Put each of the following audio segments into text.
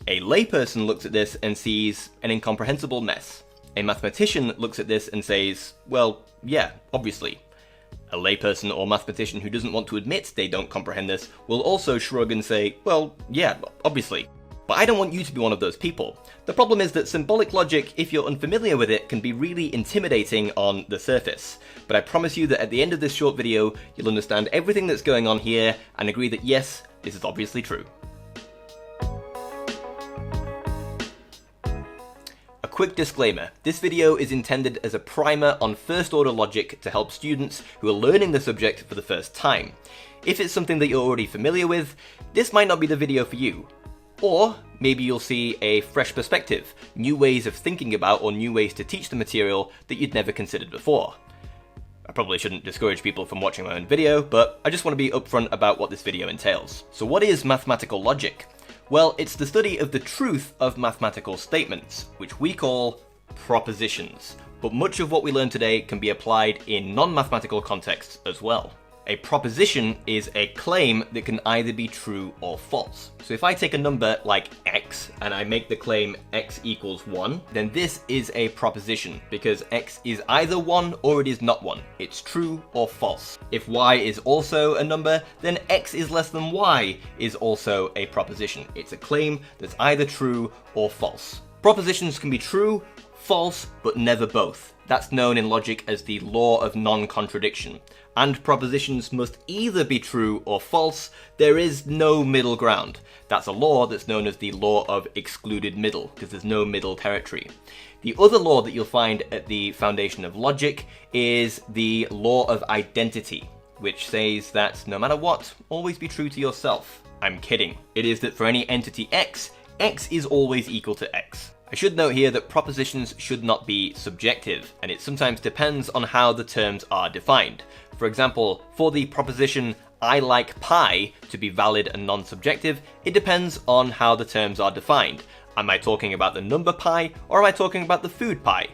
A layperson looks at this and sees an incomprehensible mess. A mathematician looks at this and says, well, yeah, obviously. A layperson or mathematician who doesn't want to admit they don't comprehend this will also shrug and say, well, yeah, obviously. But I don't want you to be one of those people. The problem is that symbolic logic, if you're unfamiliar with it, can be really intimidating on the surface. But I promise you that at the end of this short video, you'll understand everything that's going on here and agree that yes, this is obviously true. A quick disclaimer, this video is intended as a primer on first order logic to help students who are learning the subject for the first time. If it's something that you're already familiar with, this might not be the video for you. Or maybe you'll see a fresh perspective, new ways of thinking about or new ways to teach the material that you'd never considered before. I probably shouldn't discourage people from watching my own video, but I just want to be upfront about what this video entails. So what is mathematical logic? Well, it's the study of the truth of mathematical statements, which we call propositions. But much of what we learn today can be applied in non-mathematical contexts as well. A proposition is a claim that can either be true or false. So if I take a number like x and I make the claim x equals 1, then this is a proposition because x is either 1 or it is not 1. It's true or false. If y is also a number, then x is less than y is also a proposition. It's a claim that's either true or false. Propositions can be true, false, but never both. That's known in logic as the law of non-contradiction. And propositions must either be true or false. There is no middle ground. That's a law that's known as the law of excluded middle, because there's no middle territory. The other law that you'll find at the foundation of logic is the law of identity, which says that no matter what, always be true to yourself. I'm kidding. It is that for any entity x, x is always equal to x. I should note here that propositions should not be subjective, and it sometimes depends on how the terms are defined. For example, for the proposition I like pie to be valid and non-subjective, it depends on how the terms are defined. Am I talking about the number pi, or am I talking about the food pie?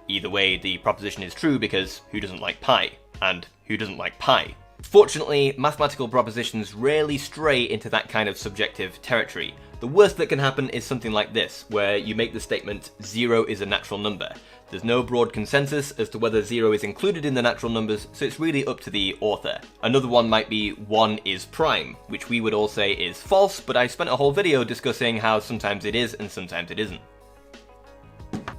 Either way, the proposition is true because who doesn't like pie? And who doesn't like pie? Fortunately, mathematical propositions rarely stray into that kind of subjective territory. The worst that can happen is something like this, where you make the statement 0 is a natural number. There's no broad consensus as to whether 0 is included in the natural numbers, so it's really up to the author. Another one might be 1 is prime, which we would all say is false, but I spent a whole video discussing how sometimes it is and sometimes it isn't.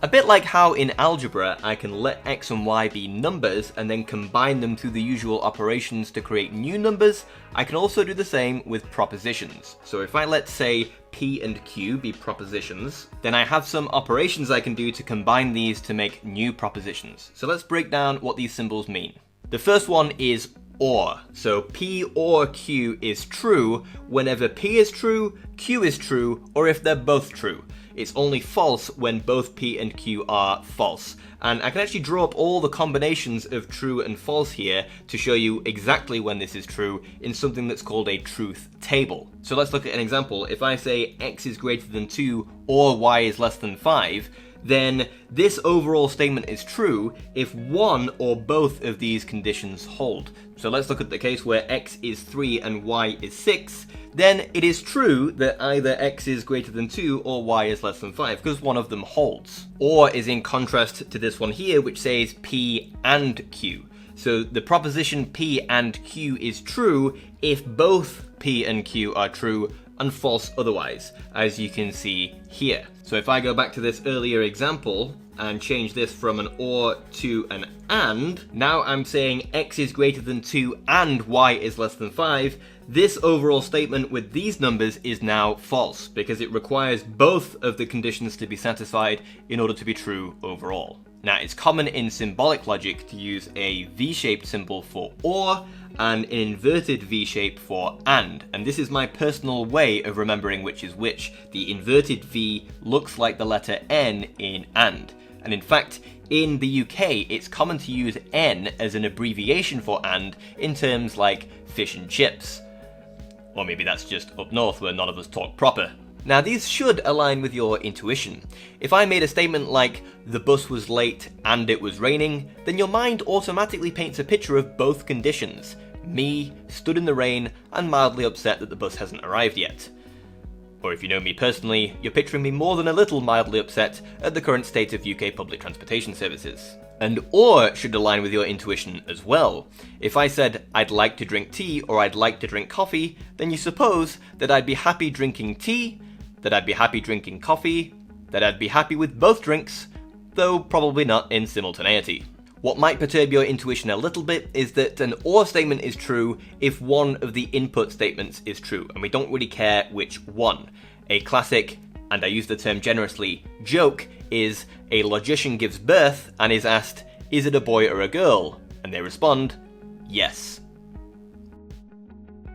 A bit like how in algebra I can let x and y be numbers and then combine them through the usual operations to create new numbers, I can also do the same with propositions. So if I let, say, p and q be propositions, then I have some operations I can do to combine these to make new propositions. So let's break down what these symbols mean. The first one is or. So p or q is true whenever p is true, q is true, or if they're both true. It's only false when both p and q are false. And I can actually draw up all the combinations of true and false here to show you exactly when this is true in something that's called a truth table. So let's look at an example. If I say x is greater than 2 or y is less than 5, then this overall statement is true if one or both of these conditions hold. So let's look at the case where x is 3 and y is 6. Then it is true that either x is greater than 2 or y is less than 5, because one of them holds. Or is in contrast to this one here, which says p and q. So the proposition p and q is true if both p and q are true and false otherwise, as you can see here. So if I go back to this earlier example and change this from an or to an and, now I'm saying x is greater than 2 and y is less than 5. This overall statement with these numbers is now false because it requires both of the conditions to be satisfied in order to be true overall. Now, it's common in symbolic logic to use a V-shaped symbol for or and an inverted V-shape for and this is my personal way of remembering which is which. The inverted V looks like the letter N in and in fact, in the UK, it's common to use N as an abbreviation for and in terms like fish and chips. Or maybe that's just up north where none of us talk proper. Now, these should align with your intuition. If I made a statement like, the bus was late and it was raining, then your mind automatically paints a picture of both conditions. Me, stood in the rain, and mildly upset that the bus hasn't arrived yet. Or if you know me personally, you're picturing me more than a little mildly upset at the current state of UK public transportation services. And or should align with your intuition as well. If I said I'd like to drink tea or I'd like to drink coffee, then you suppose that I'd be happy drinking tea, that I'd be happy drinking coffee, that I'd be happy with both drinks, though probably not in simultaneity. What might perturb your intuition a little bit is that an or statement is true if one of the input statements is true, and we don't really care which one. A classic, and I use the term generously, joke is a logician gives birth and is asked, is it a boy or a girl? And they respond, yes.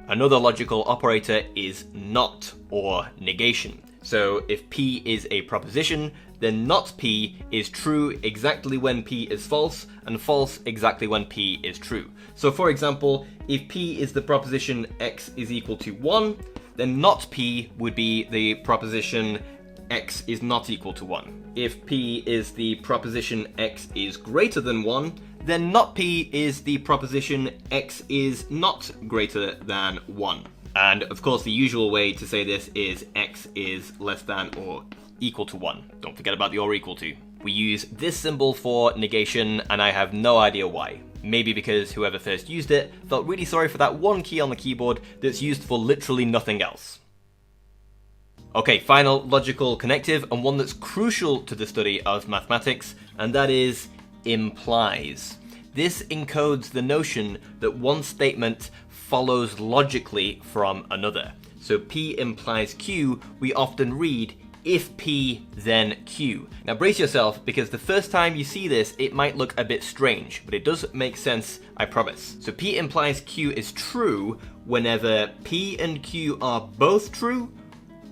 Another logical operator is not, or negation. So if P is a proposition, then not P is true exactly when P is false, and false exactly when P is true. So for example, if P is the proposition x is equal to 1, then not P would be the proposition x is not equal to 1. If P is the proposition x is greater than 1, then not P is the proposition x is not greater than 1. And of course the usual way to say this is x is less than or equal to 1. Don't forget about the or equal to. We use this symbol for negation, and I have no idea why. Maybe because whoever first used it felt really sorry for that one key on the keyboard that's used for literally nothing else. Okay, final logical connective, and one that's crucial to the study of mathematics, and that is implies. This encodes the notion that one statement follows logically from another. So P implies Q, we often read if P, then Q. Now brace yourself, because the first time you see this, it might look a bit strange, but it does make sense, I promise. So P implies Q is true whenever P and Q are both true,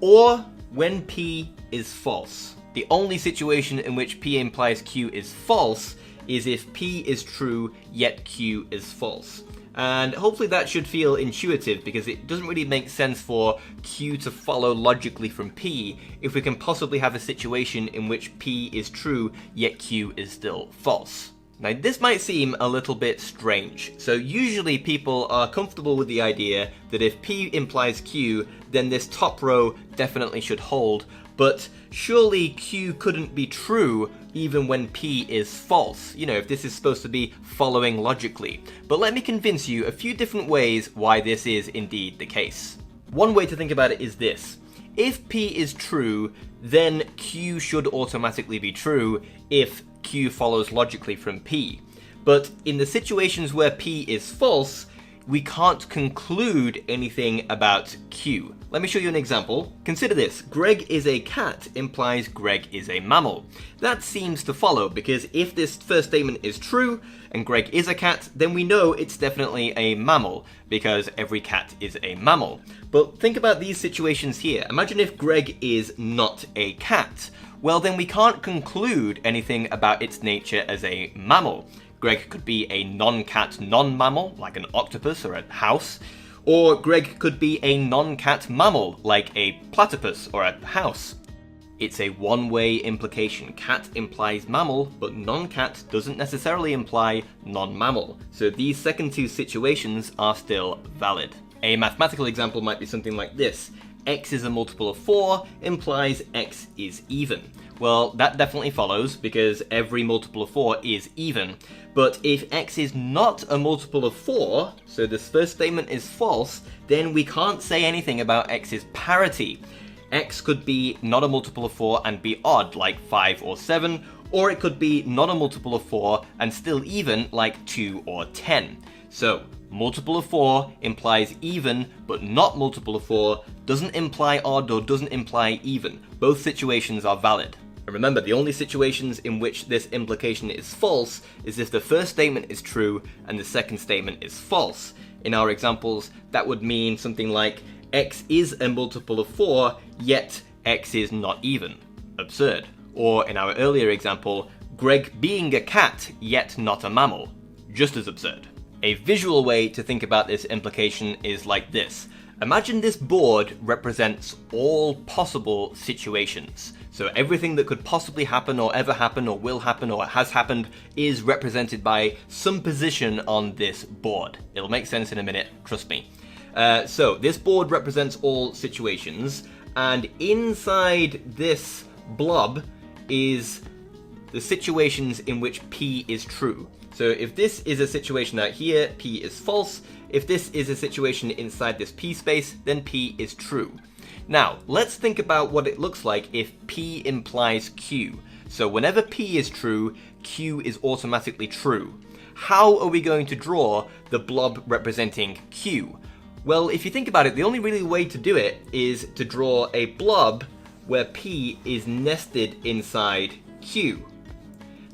or when P is false. The only situation in which P implies Q is false is if P is true, yet Q is false. And hopefully that should feel intuitive, because it doesn't really make sense for Q to follow logically from P if we can possibly have a situation in which P is true, yet Q is still false. Now this might seem a little bit strange. So usually people are comfortable with the idea that if P implies Q, then this top row definitely should hold, but surely Q couldn't be true even when P is false, you know, if this is supposed to be following logically. But let me convince you a few different ways why this is indeed the case. One way to think about it is this. If P is true, then Q should automatically be true if Q follows logically from P. But in the situations where P is false, we can't conclude anything about Q. Let me show you an example. Consider this. Greg is a cat implies Greg is a mammal. That seems to follow, because if this first statement is true and Greg is a cat, then we know it's definitely a mammal, because every cat is a mammal. But think about these situations here. Imagine if Greg is not a cat. Well, then we can't conclude anything about its nature as a mammal. Greg could be a non-cat non-mammal, like an octopus or a house, or Greg could be a non-cat mammal, like a platypus or a house. It's a one-way implication. Cat implies mammal, but non-cat doesn't necessarily imply non-mammal. So these second two situations are still valid. A mathematical example might be something like this. X is a multiple of 4 implies X is even. Well, that definitely follows, because every multiple of 4 is even. But if X is not a multiple of 4, so this first statement is false, then we can't say anything about X's parity. X could be not a multiple of 4 and be odd, like 5 or 7, or it could be not a multiple of 4 and still even, like 2 or 10. So, multiple of 4 implies even, but not multiple of 4 doesn't imply odd or doesn't imply even. Both situations are valid. And remember, the only situations in which this implication is false is if the first statement is true and the second statement is false. In our examples, that would mean something like X is a multiple of 4, yet X is not even. Absurd. Or in our earlier example, Greg being a cat, yet not a mammal. Just as absurd. A visual way to think about this implication is like this. Imagine this board represents all possible situations. So everything that could possibly happen or ever happen or will happen or has happened is represented by some position on this board. It'll make sense in a minute, trust me. So this board represents all situations, and inside this blob is the situations in which P is true. So if this is a situation out here, P is false. If this is a situation inside this P space, then P is true. Now, let's think about what it looks like if P implies Q. So whenever P is true, Q is automatically true. How are we going to draw the blob representing Q? Well, if you think about it, the only really way to do it is to draw a blob where P is nested inside Q.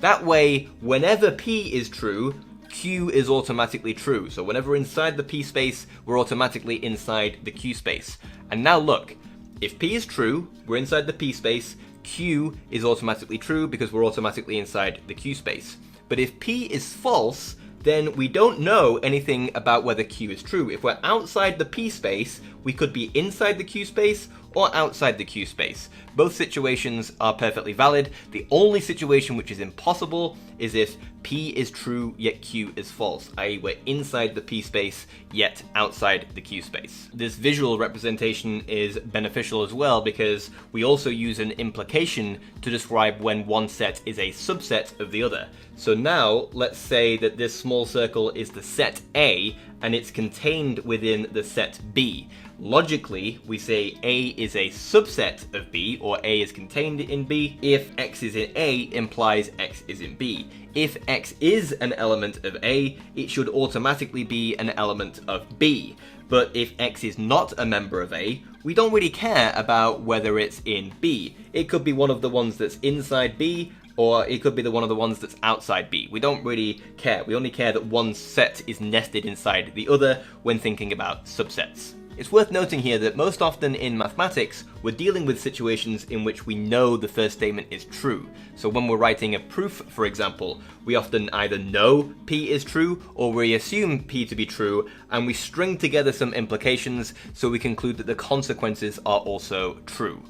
That way, whenever P is true, Q is automatically true. So whenever we're inside the P space, we're automatically inside the Q space. And now look, if P is true, we're inside the P space, Q is automatically true because we're automatically inside the Q space. But if P is false, then we don't know anything about whether Q is true. If we're outside the P space, we could be inside the Q space or outside the Q space. Both situations are perfectly valid. The only situation which is impossible is if P is true yet Q is false, i.e. we're inside the P space yet outside the Q space. This visual representation is beneficial as well because we also use an implication to describe when one set is a subset of the other. So now let's say that this small circle is the set A and it's contained within the set B. Logically, we say A is a subset of B, or A is contained in B. If X is in A implies X is in B. If X is an element of A, it should automatically be an element of B. But if X is not a member of A, we don't really care about whether it's in B. It could be one of the ones that's inside B, or it could be one of the ones that's outside B. We don't really care. We only care that one set is nested inside the other when thinking about subsets. It's worth noting here that most often in mathematics, we're dealing with situations in which we know the first statement is true. So when we're writing a proof, for example, we often either know P is true or we assume P to be true, and we string together some implications so we conclude that the consequences are also true.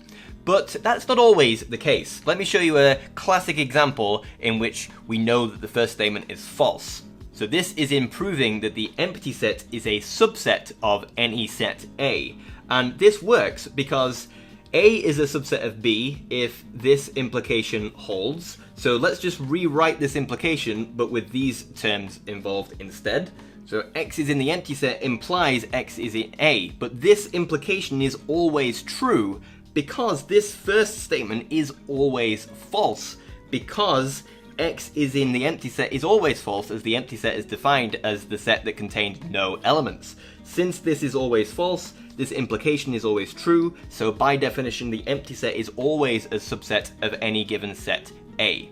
But that's not always the case. Let me show you a classic example in which we know that the first statement is false. So this is in proving that the empty set is a subset of any set A. And this works because A is a subset of B if this implication holds. So let's just rewrite this implication, but with these terms involved instead. So X is in the empty set implies X is in A, but this implication is always true because this first statement is always false, because X is in the empty set is always false, as the empty set is defined as the set that contained no elements. Since this is always false, this implication is always true, so by definition the empty set is always a subset of any given set A.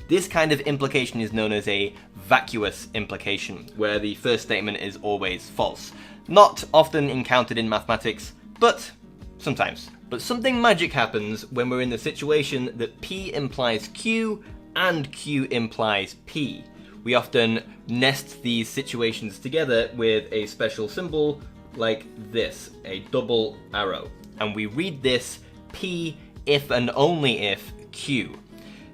This kind of implication is known as a vacuous implication, where the first statement is always false. Not often encountered in mathematics, but sometimes. But something magic happens when we're in the situation that P implies Q and Q implies P. We often nest these situations together with a special symbol like this, a double arrow. And we read this P if and only if Q.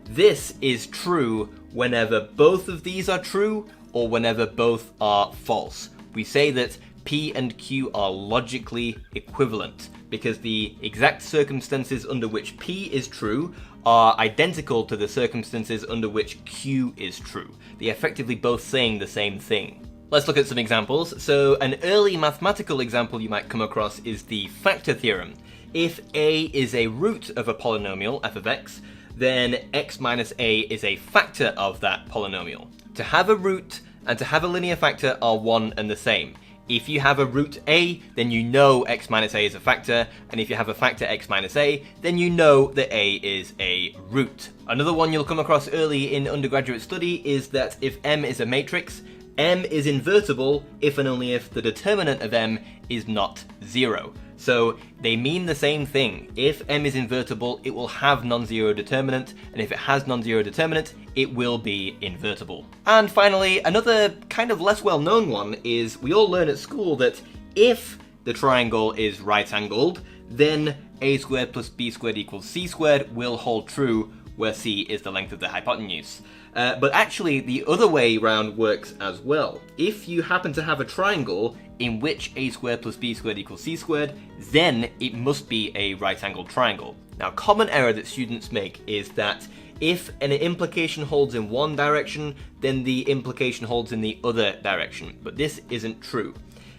This is true whenever both of these are true or whenever both are false. We say that P and Q are logically equivalent because the exact circumstances under which P is true are identical to the circumstances under which Q is true. They're effectively both saying the same thing. Let's look at some examples. So an early mathematical example you might come across is the factor theorem. If A is a root of a polynomial, f of x, then x minus a is a factor of that polynomial. To have a root and to have a linear factor are one and the same. If you have a root a, then you know x minus a is a factor, and if you have a factor x minus a, then you know that a is a root. Another one you'll come across early in undergraduate study is that if M is a matrix, M is invertible if and only if the determinant of M is not 0. So they mean the same thing. If M is invertible, it will have non-zero determinant, and if it has non-zero determinant, it will be invertible. And finally, another kind of less well-known one is we all learn at school that if the triangle is right-angled, then a squared plus b squared equals c squared will hold true where c is the length of the hypotenuse. But actually, the other way round works as well. If you happen to have a triangle in which a squared plus b squared equals c squared, then it must be a right-angled triangle. Now, a common error that students make is that if an implication holds in one direction, then the implication holds in the other direction. But this isn't true.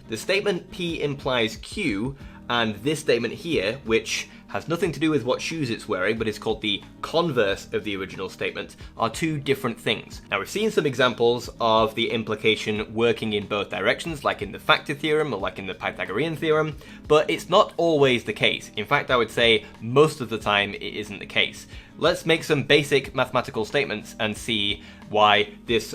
The statement P implies Q, and this statement here, which has nothing to do with what shoes it's wearing, but is called the converse of the original statement, are two different things. Now, we've seen some examples of the implication working in both directions, like in the factor theorem or like in the Pythagorean theorem, but it's not always the case. In fact, I would say most of the time it isn't the case. Let's make some basic mathematical statements and see why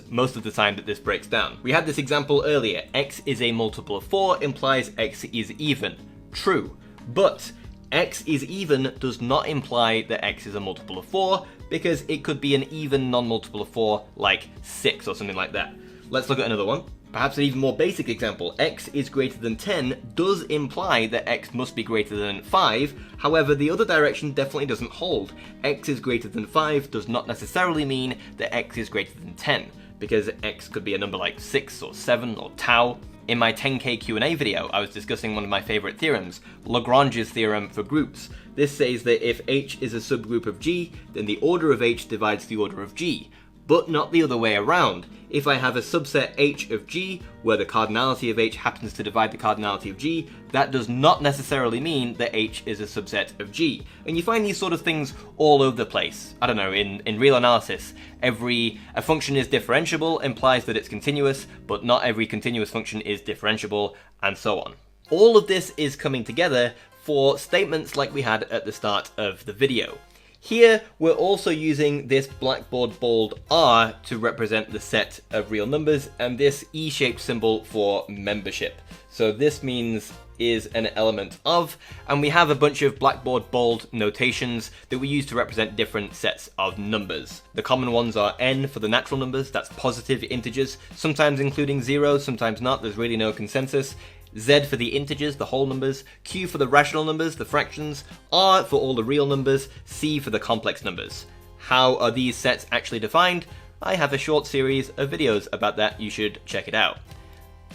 most of the time that this breaks down. We had this example earlier. X is a multiple of 4 implies x is even. True. But x is even does not imply that x is a multiple of 4, because it could be an even non-multiple of 4, like 6 or something like that. Let's look at another one. Perhaps an even more basic example. X is greater than 10 does imply that x must be greater than 5, however the other direction definitely doesn't hold. X is greater than 5 does not necessarily mean that x is greater than 10, because x could be a number like 6 or 7 or tau. In my 10k Q&A video, I was discussing one of my favourite theorems, Legrange's theorem for groups. This says that if H is a subgroup of G, then the order of H divides the order of G, but not the other way around. If I have a subset H of G, where the cardinality of H happens to divide the cardinality of G, that does not necessarily mean that H is a subset of G. And you find these sort of things all over the place. I don't know, in real analysis, a function is differentiable implies that it's continuous, but not every continuous function is differentiable, and so on. All of this is coming together for statements like we had at the start of the video. Here, we're also using this blackboard bold R to represent the set of real numbers, and this E-shaped symbol for membership. So this means is an element of, and we have a bunch of blackboard bold notations that we use to represent different sets of numbers. The common ones are n for the natural numbers, that's positive integers, sometimes including 0, sometimes not, there's really no consensus. Z for the integers, the whole numbers, Q for the rational numbers, the fractions, R for all the real numbers, C for the complex numbers. How are these sets actually defined? I have a short series of videos about that, you should check it out.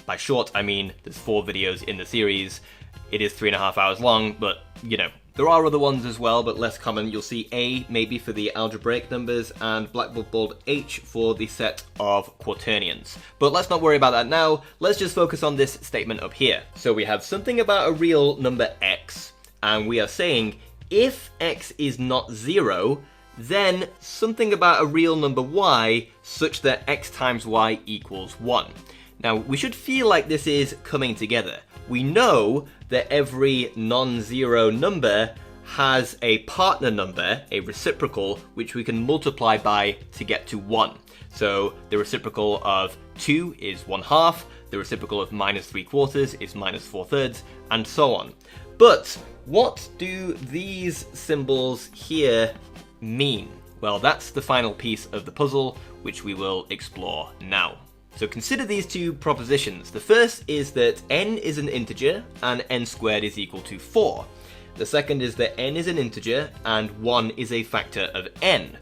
By short, I mean there's 4 videos in the series. It is 3.5 hours long, but you know, there are other ones as well, but less common. You'll see A maybe for the algebraic numbers and blackboard bold H for the set of quaternions. But let's not worry about that now. Let's just focus on this statement up here. So we have something about a real number x, and we are saying if x is not 0, then something about a real number y such that x times y equals 1. Now, we should feel like this is coming together. We know that every non-zero number has a partner number, a reciprocal, which we can multiply by to get to 1. So the reciprocal of 2 is 1/2, the reciprocal of -3/4 is -4/3, and so on. But what do these symbols here mean? Well, that's the final piece of the puzzle, which we will explore now. So consider these two propositions. The first is that n is an integer and n squared is equal to 4. The second is that n is an integer and 1 is a factor of n.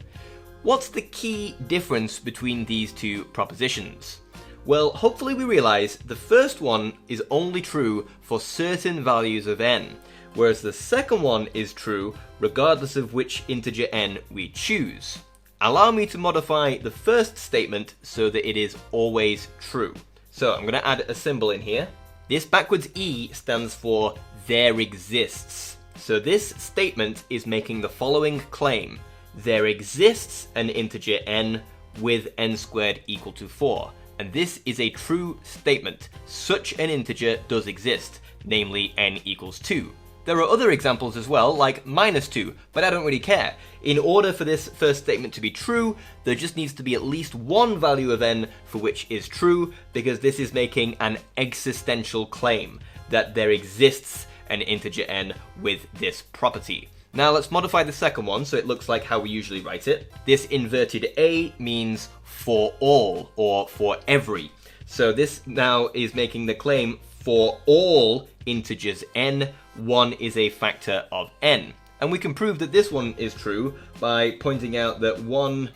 What's the key difference between these two propositions? Well, hopefully we realize the first one is only true for certain values of n, whereas the second one is true regardless of which integer n we choose. Allow me to modify the first statement so that it is always true. So I'm going to add a symbol in here. This backwards E stands for there exists. So this statement is making the following claim. There exists an integer n with n squared equal to 4. And this is a true statement. Such an integer does exist, namely n equals 2. There are other examples as well, like -2, but I don't really care. In order for this first statement to be true, there just needs to be at least one value of n for which is true, because this is making an existential claim that there exists an integer n with this property. Now let's modify the second one so it looks like how we usually write it. This inverted A means for all, or for every. So this now is making the claim for all integers n, 1 is a factor of n. And we can prove that this one is true by pointing out that 1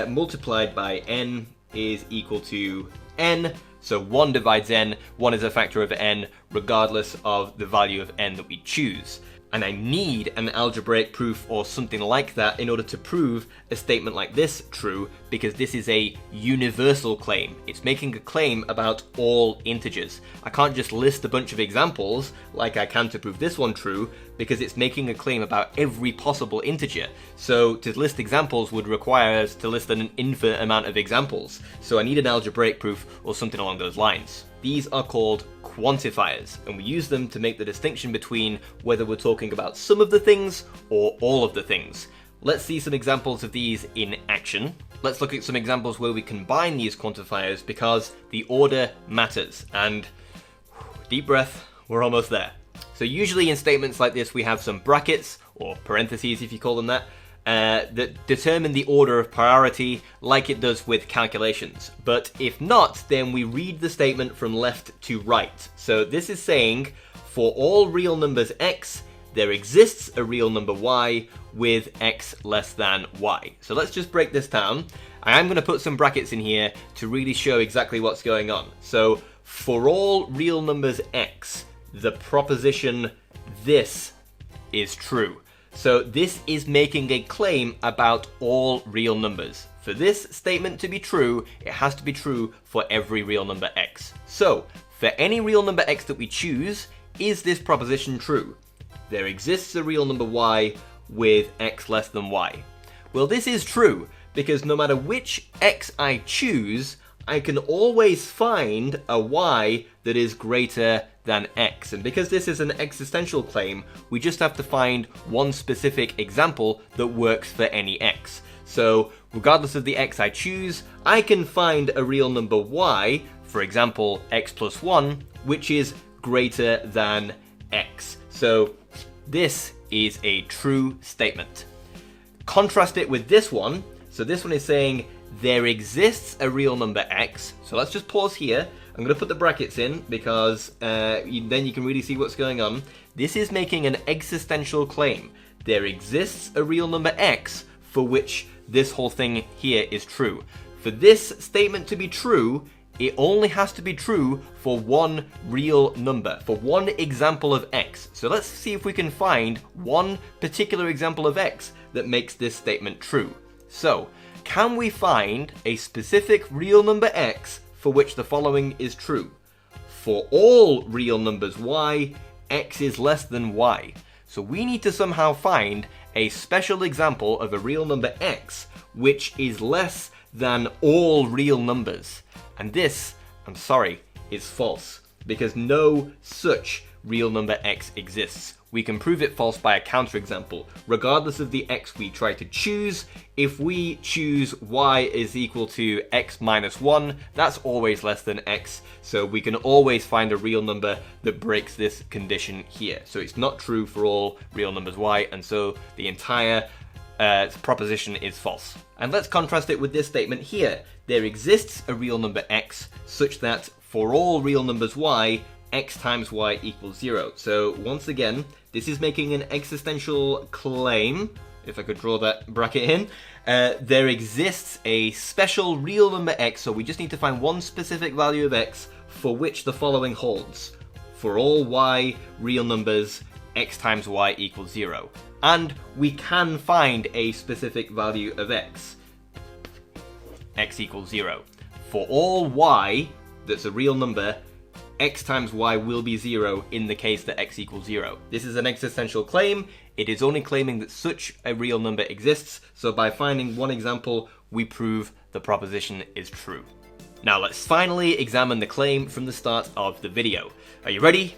multiplied by n is equal to n. So 1 divides n, 1 is a factor of n, regardless of the value of n that we choose. And I need an algebraic proof or something like that in order to prove a statement like this true, because this is a universal claim. It's making a claim about all integers. I can't just list a bunch of examples like I can to prove this one true, because it's making a claim about every possible integer. So to list examples would require us to list an infinite amount of examples. So I need an algebraic proof or something along those lines. These are called quantifiers, and we use them to make the distinction between whether we're talking about some of the things or all of the things. Let's see some examples of these in action. Let's look at some examples where we combine these quantifiers because the order matters. And deep breath, we're almost there. So usually in statements like this we have some brackets, or parentheses if you call them that, that determine the order of priority like it does with calculations. But if not, then we read the statement from left to right. So this is saying, for all real numbers x, there exists a real number y with x less than y. So let's just break this down. I am going to put some brackets in here to really show exactly what's going on. So for all real numbers x, the proposition this is true. So this is making a claim about all real numbers. For this statement to be true, it has to be true for every real number x. So for any real number x that we choose, is this proposition true? There exists a real number y with x less than y. Well, this is true because no matter which x I choose, I can always find a y that is greater than x. And because this is an existential claim, we just have to find one specific example that works for any x. So regardless of the x I choose, I can find a real number y, for example x plus 1, which is greater than x. So this is a true statement. Contrast it with this one. So this one is saying there exists a real number x. So let's just pause here. I'm going to put the brackets in because then you can really see what's going on. This is making an existential claim. There exists a real number x for which this whole thing here is true. For this statement to be true, it only has to be true for one real number, for one example of x. So let's see if we can find one particular example of x that makes this statement true. So, can we find a specific real number x for which the following is true? For all real numbers y, x is less than y. So we need to somehow find a special example of a real number x which is less than all real numbers. And this, I'm sorry, is false, because no such real number x exists. We can prove it false by a counterexample. Regardless of the x we try to choose, if we choose y is equal to x minus 1, that's always less than x, so we can always find a real number that breaks this condition here. So it's not true for all real numbers y, and so the entire proposition is false. And let's contrast it with this statement here. There exists a real number x such that for all real numbers y, x times y equals 0. So once again, this is making an existential claim. If I could draw that bracket in. There exists a special real number x, so we just need to find one specific value of x for which the following holds. For all y real numbers, x times y equals 0. And we can find a specific value of x. X equals 0. For all y that's a real number, x times y will be 0 in the case that x equals 0. This is an existential claim. It is only claiming that such a real number exists, so by finding one example, we prove the proposition is true. Now let's finally examine the claim from the start of the video. Are you ready?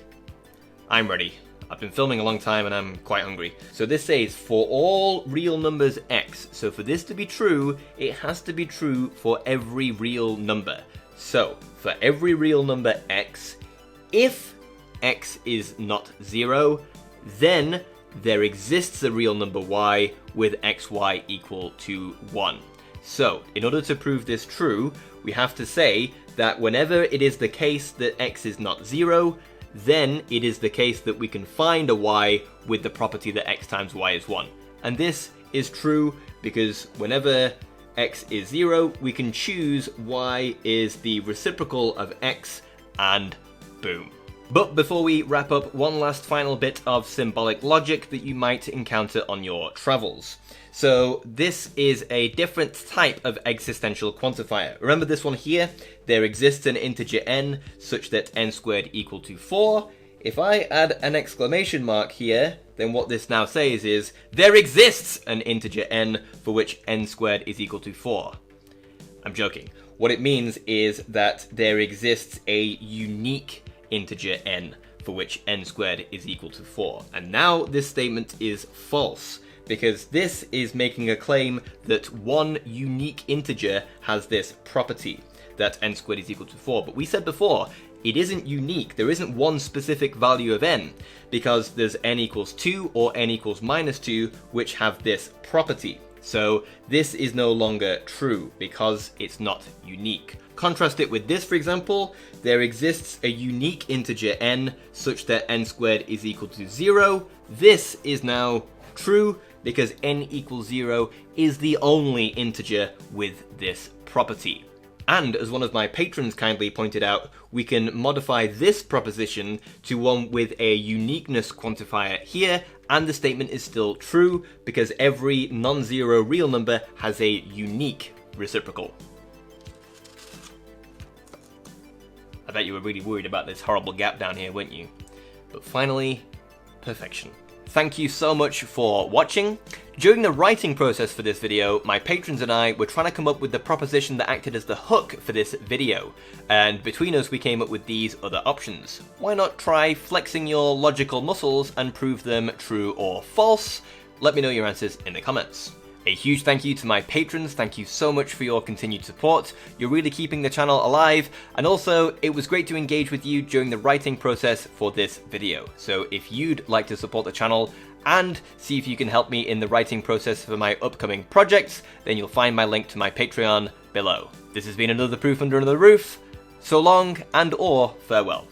I'm ready. I've been filming a long time and I'm quite hungry. So this says, for all real numbers x. So for this to be true, it has to be true for every real number. So, for every real number x, if x is not 0, then there exists a real number y with xy equal to 1. So, in order to prove this true, we have to say that whenever it is the case that x is not 0, then it is the case that we can find a y with the property that x times y is 1. And this is true because whenever x is 0, we can choose y is the reciprocal of x, and boom. But before we wrap up, one last final bit of symbolic logic that you might encounter on your travels. So this is a different type of existential quantifier. Remember this one here? There exists an integer n such that n squared equal to 4. If I add an exclamation mark here, then what this now says is, there exists an integer n for which n squared is equal to 4. I'm joking. What it means is that there exists a unique integer n for which n squared is equal to 4. And now this statement is false, because this is making a claim that one unique integer has this property, that n squared is equal to 4. But we said before, it isn't unique. There isn't one specific value of n, because there's n equals 2 or n equals minus 2, which have this property. So this is no longer true because it's not unique. Contrast it with this, for example. There exists a unique integer n such that n squared is equal to 0. This is now true because n equals 0 is the only integer with this property. And as one of my patrons kindly pointed out, we can modify this proposition to one with a uniqueness quantifier here, and the statement is still true because every non-zero real number has a unique reciprocal. I bet you were really worried about this horrible gap down here, weren't you? But finally, perfection. Thank you so much for watching. During the writing process for this video, my patrons and I were trying to come up with the proposition that acted as the hook for this video, and between us we came up with these other options. Why not try flexing your logical muscles and prove them true or false? Let me know your answers in the comments. A huge thank you to my patrons, thank you so much for your continued support, you're really keeping the channel alive, and also it was great to engage with you during the writing process for this video. So if you'd like to support the channel and see if you can help me in the writing process for my upcoming projects, then you'll find my link to my Patreon below. This has been another Proof Under Another Roof, so long and or farewell.